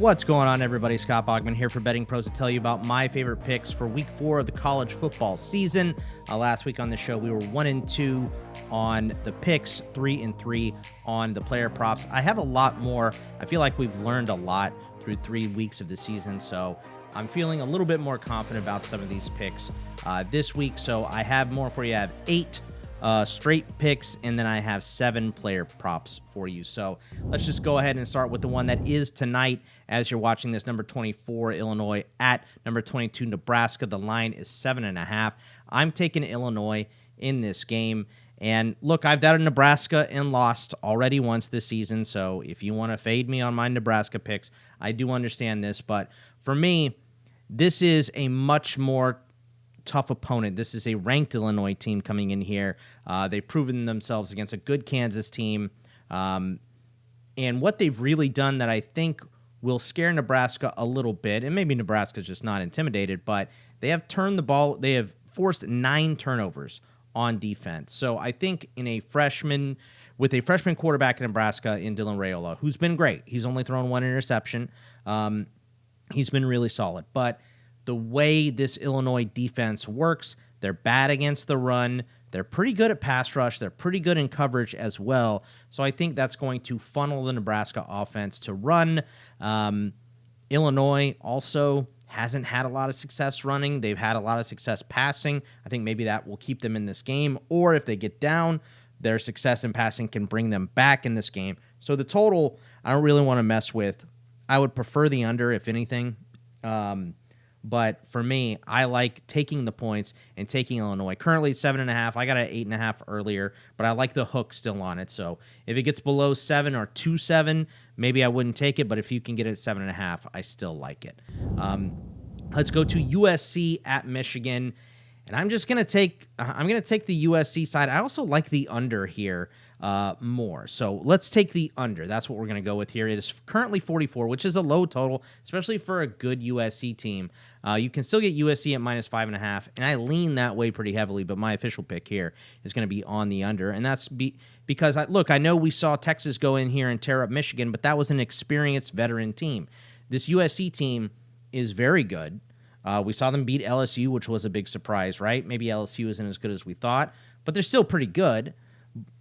What's going on, everybody? Scott Bogman here for BettingPros to tell you about my favorite picks for Week 4 of the college football season. Last week on the show, we were 1-2 on the picks, 3-3 on the player props. I have a lot more. I feel like we've learned a lot through 3 weeks of the season, so I'm feeling a little bit more confident about some of these picks this week. So I have more for you. I have 8 straight picks, and then I have 7 player props for you. So let's just go ahead and start with the one that is tonight as you're watching this. Number 24, Illinois at number 22, Nebraska. The line is 7.5. I'm taking Illinois in this game. And look, I've doubted Nebraska and lost already once this season. So if you want to fade me on my Nebraska picks, I do understand this. But for me, this is a much more tough opponent. This is a ranked Illinois team coming in here. They've proven themselves against a good Kansas team. And what they've really done that I think will scare Nebraska a little bit, and maybe Nebraska's just not intimidated, but they have turned the ball. They have forced 9 turnovers on defense. So I think with a freshman quarterback in Nebraska in Dylan Raiola, who's been great. He's only thrown 1 interception. He's been really solid. But the way this Illinois defense works, they're bad against the run. They're pretty good at pass rush. They're pretty good in coverage as well. So I think that's going to funnel the Nebraska offense to run. Illinois also hasn't had a lot of success running. They've had a lot of success passing. I think maybe that will keep them in this game. Or if they get down, their success in passing can bring them back in this game. So the total, I don't really want to mess with. I would prefer the under, if anything. But for me, I like taking the points and taking Illinois. Currently, 7.5. I got an 8.5 earlier, but I like the hook still on it. So if it gets below 7 or 2-7, maybe I wouldn't take it. But if you can get it at 7.5, I still like it. Let's go to USC at Michigan, and I'm going to take the USC side. I also like the under here more. So let's take the under. That's what we're going to go with here. It is currently 44, which is a low total, especially for a good USC team. You can still get USC at -5.5, and I lean that way pretty heavily, but my official pick here is going to be on the under, and that's because, I know we saw Texas go in here and tear up Michigan, but that was an experienced veteran team. This USC team is very good. We saw them beat LSU, which was a big surprise, right? Maybe LSU isn't as good as we thought, but they're still pretty good.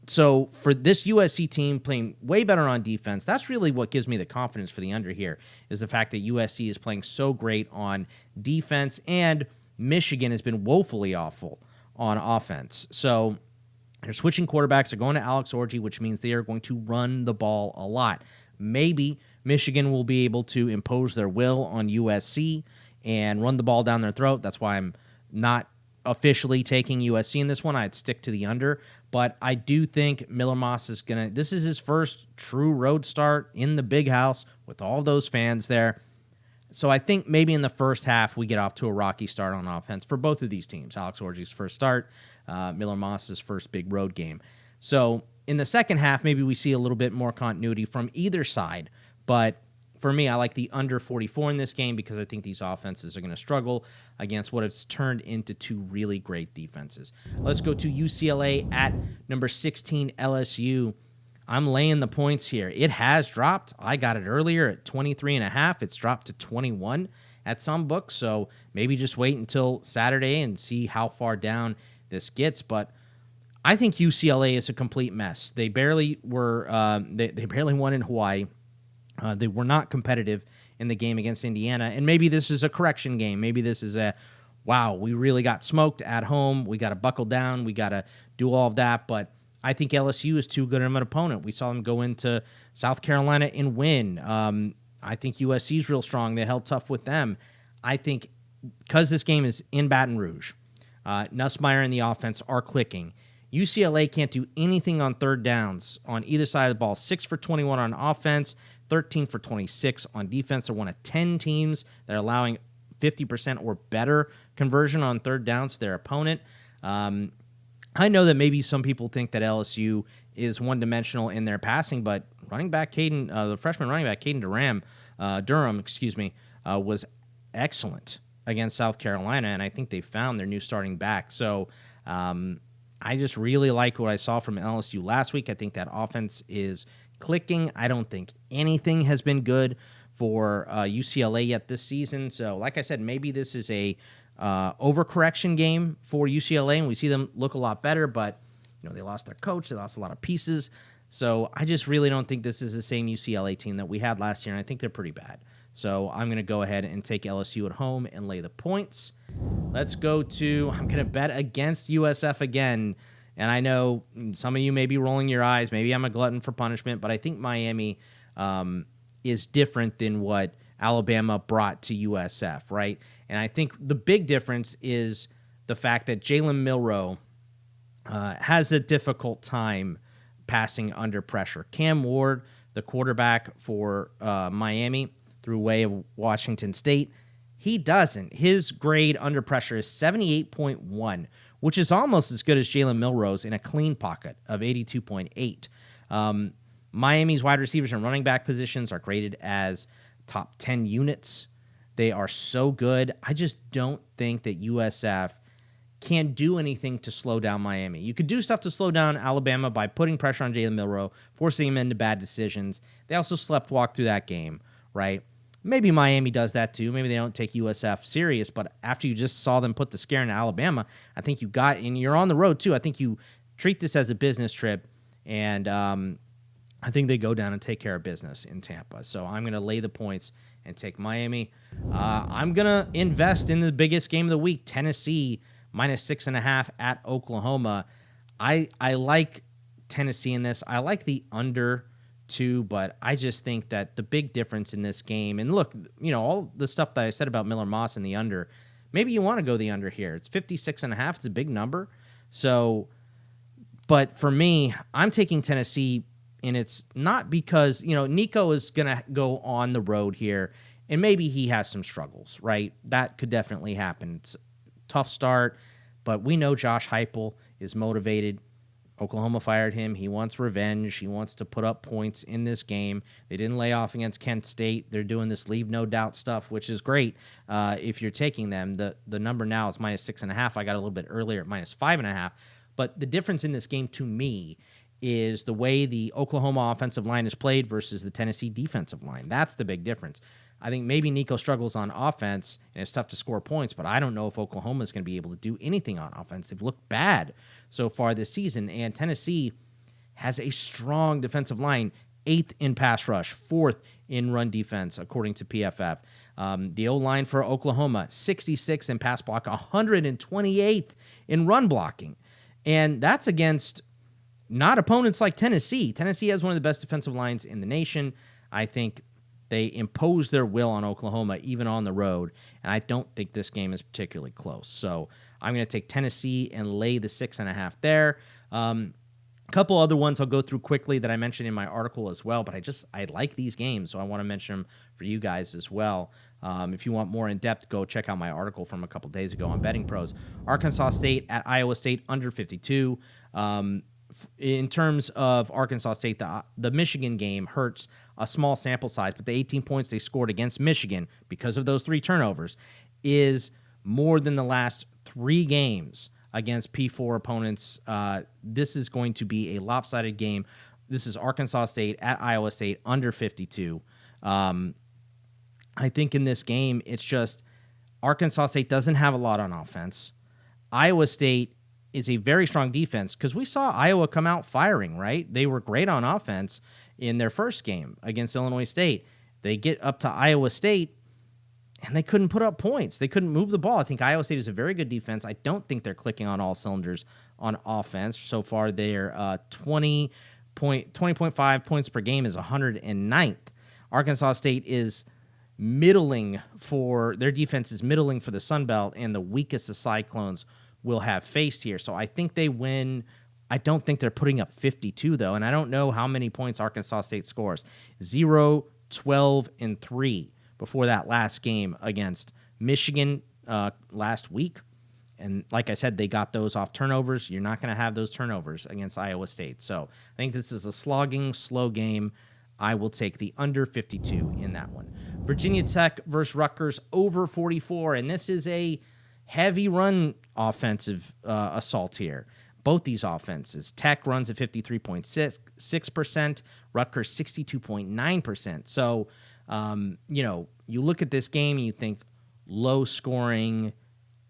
So for this USC team playing way better on defense, that's really what gives me the confidence for the under here, is the fact that USC is playing so great on defense, and Michigan has been woefully awful on offense. So they're switching quarterbacks. They're going to Alex Orji, which means they are going to run the ball a lot. Maybe Michigan will be able to impose their will on USC and run the ball down their throat. That's why I'm not officially taking USC in this one. I'd stick to the under, but I do think Miller Moss this is his first true road start in the big house with all those fans there. So I think maybe in the first half we get off to a rocky start on offense for both of these teams. Alex Orji's first start, Miller Moss's first big road game. So in the second half, maybe we see a little bit more continuity from either side, but for me, I like the under 44 in this game because I think these offenses are going to struggle against what has turned into 2 really great defenses. Let's go to UCLA at number 16, LSU. I'm laying the points here. It has dropped. I got it earlier at 23.5. It's dropped to 21 at some books, so maybe just wait until Saturday and see how far down this gets. But I think UCLA is a complete mess. They barely were. They barely won in Hawaii. They were not competitive in the game against Indiana, and maybe this is a correction game. Maybe this is wow, we really got smoked at home. We got to buckle down. We got to do all of that, but I think LSU is too good of an opponent. We saw them go into South Carolina and win. I think USC is real strong. They held tough with them. I think because this game is in Baton Rouge, Nussmeier and the offense are clicking. UCLA can't do anything on third downs on either side of the ball. 6 for 21 on offense, 13 for 26 on defense. They're one of 10 teams that are allowing 50% or better conversion on third downs to their opponent. I know that maybe some people think that LSU is one-dimensional in their passing, but the freshman running back Caden Durham, was excellent against South Carolina, and I think they found their new starting back. So I just really like what I saw from LSU last week. I think that offense is clicking. I don't think anything has been good for UCLA yet this season. So, like I said, maybe this is a overcorrection game for UCLA, and we see them look a lot better. But they lost their coach, they lost a lot of pieces. So I just really don't think this is the same UCLA team that we had last year, and I think they're pretty bad. So I'm going to go ahead and take LSU at home and lay the points. Let's go to, I'm going to bet against USF again. And I know some of you may be rolling your eyes. Maybe I'm a glutton for punishment, but I think Miami is different than what Alabama brought to USF, right? And I think the big difference is the fact that Jalen Milroe has a difficult time passing under pressure. Cam Ward, the quarterback for Miami through way of Washington State, he doesn't. His grade under pressure is 78.1, which is almost as good as Jalen Milroe's in a clean pocket of 82.8. Miami's wide receivers and running back positions are graded as top 10 units. They are so good. I just don't think that USF can't do anything to slow down Miami. You could do stuff to slow down Alabama by putting pressure on Jalen Milroe, forcing him into bad decisions. They also sleptwalk through that game, right? Maybe Miami does that too. Maybe they don't take USF serious, but after you just saw them put the scare into Alabama, I think you got, and you're on the road too, I think you treat this as a business trip, and I think they go down and take care of business in Tampa. So I'm going to lay the points and take Miami. I'm going to invest in the biggest game of the week, Tennessee -6.5 at Oklahoma. I like Tennessee in this. I like the under too, but I just think that the big difference in this game, and look, all the stuff that I said about Miller Moss and the under, maybe you want to go the under here. It's 56.5. It's a big number. So, but for me, I'm taking Tennessee, and it's not because, Nico is going to go on the road here, and maybe he has some struggles, right? That could definitely happen. It's a tough start, but we know Josh Heupel is motivated. Oklahoma fired him. He wants revenge. He wants to put up points in this game. They didn't lay off against Kent State. They're doing this leave no doubt stuff, which is great if you're taking them. The number now is -6.5. I got a little bit earlier at -5.5. But the difference in this game to me is the way the Oklahoma offensive line is played versus the Tennessee defensive line. That's the big difference. I think maybe Nico struggles on offense, and it's tough to score points, but I don't know if Oklahoma is going to be able to do anything on offense. They've looked bad so far this season, and Tennessee has a strong defensive line, 8th in pass rush, 4th in run defense, according to PFF. The O-line for Oklahoma, 66th in pass block, 128th in run blocking, and that's against not opponents like Tennessee. Tennessee has one of the best defensive lines in the nation. I think they impose their will on Oklahoma, even on the road, and I don't think this game is particularly close. So I'm going to take Tennessee and lay the 6.5 there. A couple other ones I'll go through quickly that I mentioned in my article as well, but I like these games, so I want to mention them for you guys as well. If you want more in-depth, go check out my article from a couple days ago on BettingPros. Arkansas State at Iowa State, under 52. In terms of Arkansas State, the Michigan game hurts a small sample size, but the 18 points they scored against Michigan because of those 3 turnovers is more than the last 3 games against P4 opponents. This is going to be a lopsided game. This is Arkansas State at Iowa State, under 52. I think in this game, it's just Arkansas State doesn't have a lot on offense. Iowa State is a very strong defense, because we saw Iowa come out firing, right? They were great on offense in their first game against Illinois State. They get up to Iowa State, and they couldn't put up points. They couldn't move the ball. I think Iowa State is a very good defense. I don't think they're clicking on all cylinders on offense. So far, they're 20.5 points per game is 109th. Arkansas State is middling for, their defense is middling for the Sun Belt, and the weakest of Cyclones will have faced here. So I think they win. I don't think they're putting up 52, though, and I don't know how many points Arkansas State scores. 0, 12, and 3 before that last game against Michigan last week. And like I said, they got those off turnovers. You're not going to have those turnovers against Iowa State. So I think this is a slogging, slow game. I will take the under 52 in that one. Virginia Tech versus Rutgers, over 44, and this is a heavy run offensive assault here. Both these offenses. Tech runs at 53.6%, Rutgers 62.9%. So You look at this game and you think low scoring,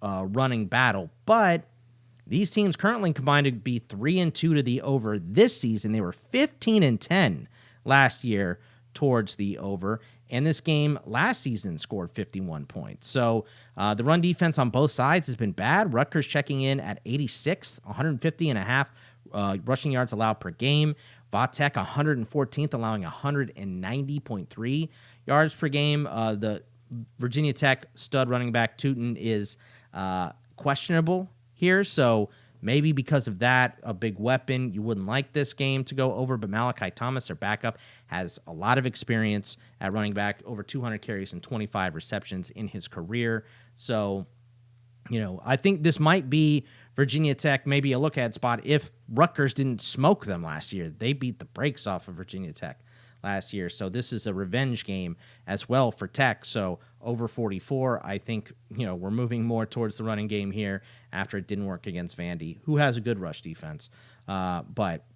running battle, but these teams currently combined to be 3-2 to the over this season. They were 15-10 last year towards the over. And this game last season scored 51 points. So the run defense on both sides has been bad. Rutgers checking in at 86, 150.5 rushing yards allowed per game. Vatek 114th, allowing 190.3 yards per game. The Virginia Tech stud running back Tootin is questionable here, so maybe because of that, a big weapon. You wouldn't like this game to go over, but Malachi Thomas, their backup, has a lot of experience at running back, over 200 carries and 25 receptions in his career. So, I think this might be Virginia Tech, maybe a look-ahead spot if Rutgers didn't smoke them last year. They beat the brakes off of Virginia Tech last year. So this is a revenge game as well for Tech. So over 44, I think, we're moving more towards the running game here after it didn't work against Vandy, who has a good rush defense. But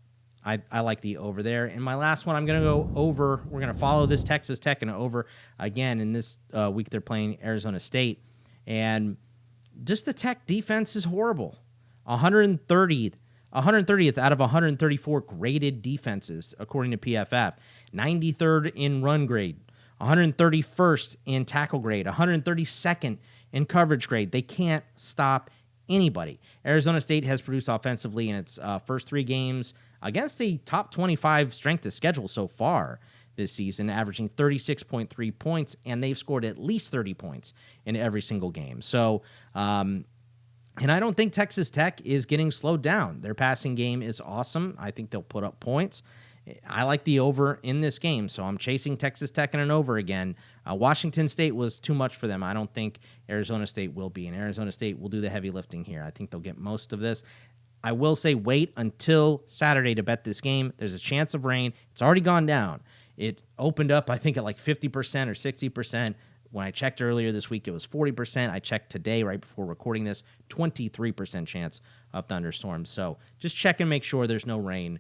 I like the over there. And my last one, I'm going to go over. We're going to follow this Texas Tech and over again. In this week, they're playing Arizona State. And just the Tech defense is horrible. 130th out of 134 graded defenses, according to PFF. 93rd in run grade. 131st in tackle grade. 132nd in coverage grade. They can't stop anybody. Arizona State has produced offensively in its first 3 games against a top 25 strength of schedule so far this season, averaging 36.3 points, and they've scored at least 30 points in every single game. So, and I don't think Texas Tech is getting slowed down. Their passing game is awesome. I think they'll put up points. I like the over in this game, so I'm chasing Texas Tech in an over again. Washington State was too much for them. I don't think Arizona State will be, and Arizona State will do the heavy lifting here. I think they'll get most of this. I will say wait until Saturday to bet this game. There's a chance of rain. It's already gone down. It opened up, I think, at like 50% or 60%. When I checked earlier this week, it was 40%. I checked today, right before recording this, 23% chance of thunderstorms. So just check and make sure there's no rain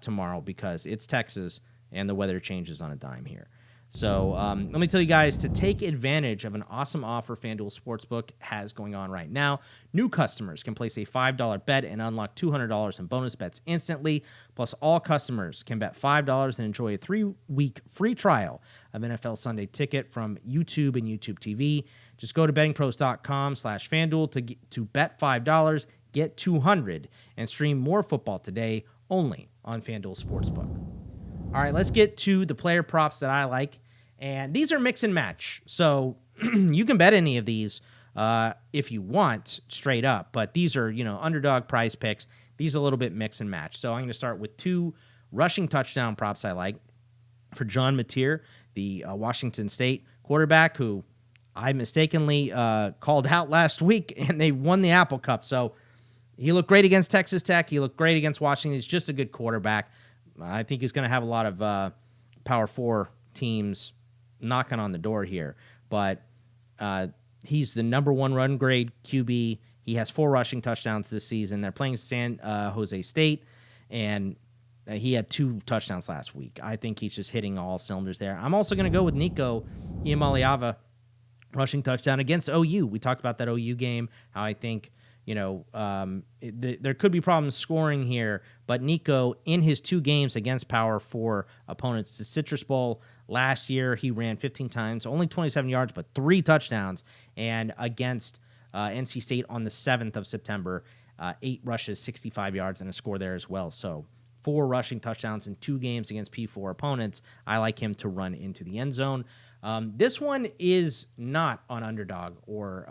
tomorrow, because it's Texas and the weather changes on a dime here. So let me tell you guys to take advantage of an awesome offer FanDuel Sportsbook has going on right now. New customers can place a $5 bet and unlock $200 in bonus bets instantly. Plus, all customers can bet $5 and enjoy a 3-week free trial of NFL Sunday Ticket from YouTube and YouTube TV. Just go to bettingpros.com/FanDuel to bet $5, get $200, and stream more football today only on FanDuel Sportsbook. All right, let's get to the player props that I like. And these are mix and match. So you can bet any of these if you want straight up. But these are, underdog prize picks. These are a little bit mix and match. So I'm going to start with 2 rushing touchdown props I like for John Mateer, the Washington State quarterback, who I mistakenly called out last week, and they won the Apple Cup. So he looked great against Texas Tech. He looked great against Washington. He's just a good quarterback. I think he's going to have a lot of Power 4 teams knocking on the door here. But he's the number 1 run grade QB. He has 4 rushing touchdowns this season. They're playing San Jose State, and he had 2 touchdowns last week. I think he's just hitting all cylinders there. I'm also going to go with Nico Iamaleava, rushing touchdown against OU. We talked about that OU game, how I think there could be problems scoring here, but Nico, in his 2 games against Power 4 opponents, the Citrus Bowl last year, he ran 15 times, only 27 yards, but 3 touchdowns, and against NC State on the 7th of September, 8 rushes, 65 yards, and a score there as well. So 4 rushing touchdowns in 2 games against P4 opponents. I like him to run into the end zone. This one is not on underdog or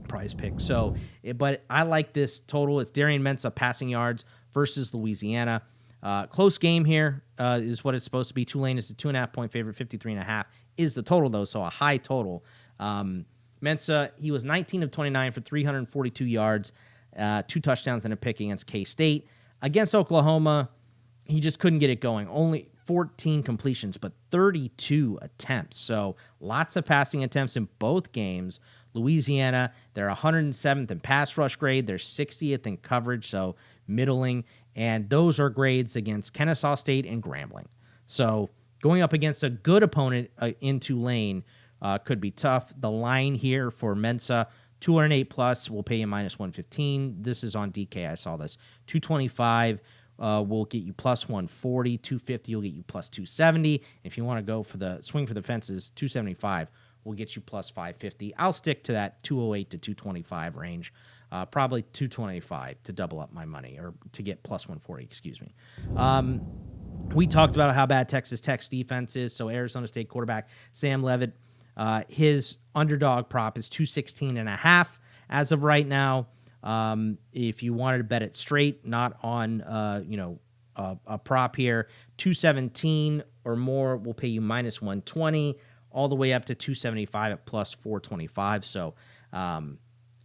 prize pick. But I like this total. It's Darian Mensah passing yards versus Louisiana. Close game here is what it's supposed to be. Tulane is a 2.5-point favorite. 53.5 is the total, though, so a high total. Mensah, he was 19 of 29 for 342 yards, 2 touchdowns and a pick against K-State. Against Oklahoma, he just couldn't get it going. Only 14 completions, but 32 attempts. So lots of passing attempts in both games. Louisiana, they're 107th in pass rush grade. They're 60th in coverage, so middling. And those are grades against Kennesaw State and Grambling. So Going up against a good opponent in Tulane could be tough. The line here for Mensah, 208 plus will pay you minus 115. This is on DK. I saw this. 225 will get you plus 140. 250 will get you plus 270. If you want to go for the swing for the fences, 275 will get you plus 550. I'll stick to that 208 to 225 range. Probably 225 to double up my money, or to get plus 140, excuse me. We talked about how bad Texas Tech's defense is. So Arizona State quarterback Sam Leavitt, his underdog prop is 216.5 as of right now. If you wanted to bet it straight, not on a prop here, 217 or more will pay you minus 120, all the way up to 275 at plus 425. So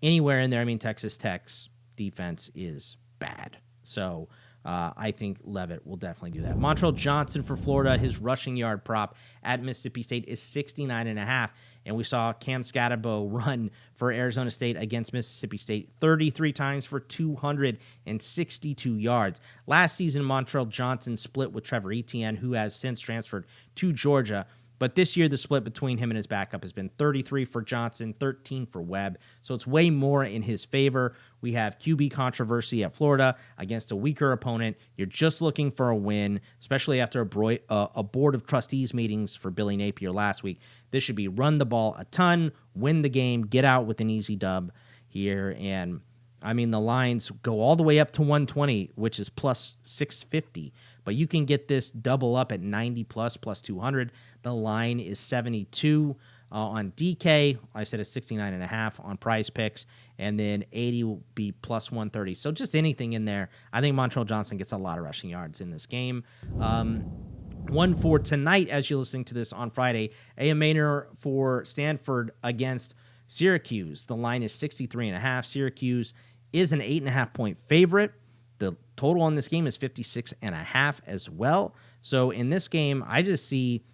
anywhere in there, I mean, Texas Tech's defense is bad. So I think Leavitt will definitely do that. Montrell Johnson for Florida, his rushing yard prop at Mississippi State is 69.5. And we saw Cam Scatterbo run for Arizona State against Mississippi State 33 times for 262 yards. Last season, Montrell Johnson split with Trevor Etienne, who has since transferred to Georgia. But this year, the split between him and his backup has been 33 for Johnson, 13 for Webb. So it's way more in his favor. We have QB controversy at Florida against a weaker opponent. You're just looking for a win, especially after a board of trustees meetings for Billy Napier last week. This should be run the ball a ton, win the game, get out with an easy dub here. And, I mean, the lines go all the way up to 120, which is plus 650. But you can get this double up at 90 plus 200. The line is 72 on DK. I said it's 69.5 on Prize Picks. And then 80 will be plus 130. So just anything in there. I think Montrell Johnson gets a lot of rushing yards in this game. One for tonight, as you're listening to this on Friday, Ayomanor for Stanford against Syracuse. The line is 63.5. Syracuse is an 8.5 point favorite. The total on this game is 56.5 as well. So in this game, I just see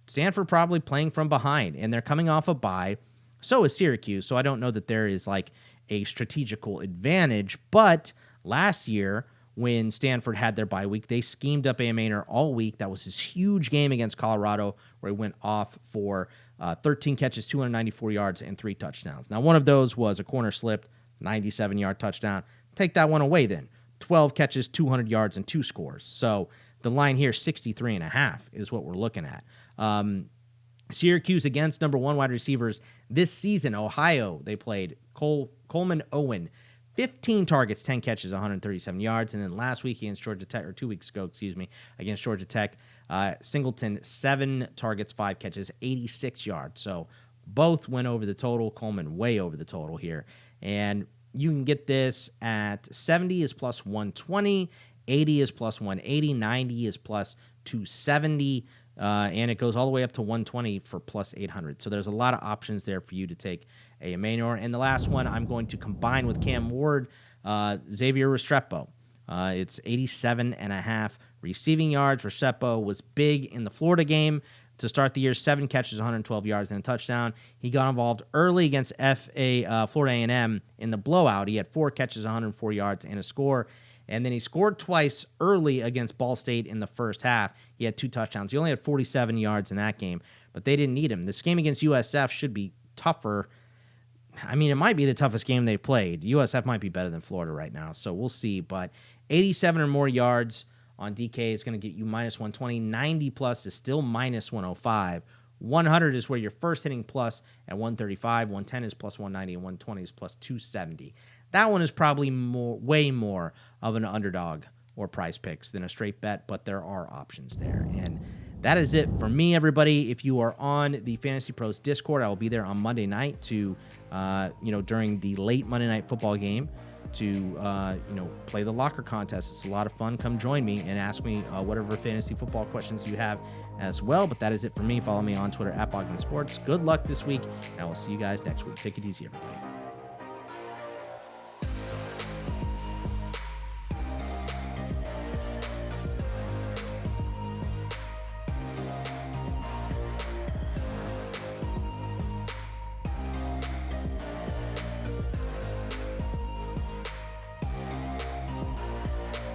Stanford probably playing from behind, and they're coming off a bye. So is Syracuse. So I don't know that there is like a strategical advantage. But last year, when Stanford had their bye week, they schemed up Ayomanor all week. That was his huge game against Colorado, where he went off for 13 catches, 294 yards, and 3 touchdowns. Now, one of those was a corner slipped, 97-yard touchdown. Take that one away then. 12 catches, 200 yards, and 2 scores. So the line here, 63.5 is what we're looking at. Syracuse against number 1 wide receivers this season. Ohio, they played Coleman Owen, 15 targets, 10 catches, 137 yards. And then last week against Georgia Tech, or 2 weeks ago, against Georgia Tech, Singleton, 7 targets, 5 catches, 86 yards. So both went over the total. Coleman way over the total here. And you can get this at 70 is plus 120, 80 is plus 180, 90 is plus 270, and it goes all the way up to 120 for plus 800. So there's a lot of options there for you to take Ayomanor. And the last one I'm going to combine with Cam Ward, Xavier Restrepo. It's 87.5 receiving yards. Restrepo was big in the Florida game to start the year, 7 catches, 112 yards, and a touchdown. He got involved early against Florida A&M in the blowout. He had 4 catches, 104 yards, and a score. And then he scored twice early against Ball State in the first half. He had 2 touchdowns. He only had 47 yards in that game, but they didn't need him. This game against USF should be tougher. I mean, it might be the toughest game they played. USF might be better than Florida right now, so we'll see. But 87 or more yards on DK is going to get you minus 120. 90 plus is still minus 105. 100 is where you're first hitting plus at 135. 110 is plus 190, and 120 is plus 270. That one is probably way more of an underdog or Prize Picks than a straight bet, but there are options there. And that is it for me, everybody. If you are on the Fantasy Pros Discord, I will be there on Monday night to, during the late Monday Night Football game to, play the locker contest. It's a lot of fun. Come join me and ask me whatever fantasy football questions you have as well. But that is it for me. Follow me on Twitter at Bogman Sports. Good luck this week, and I will see you guys next week. Take it easy, everybody.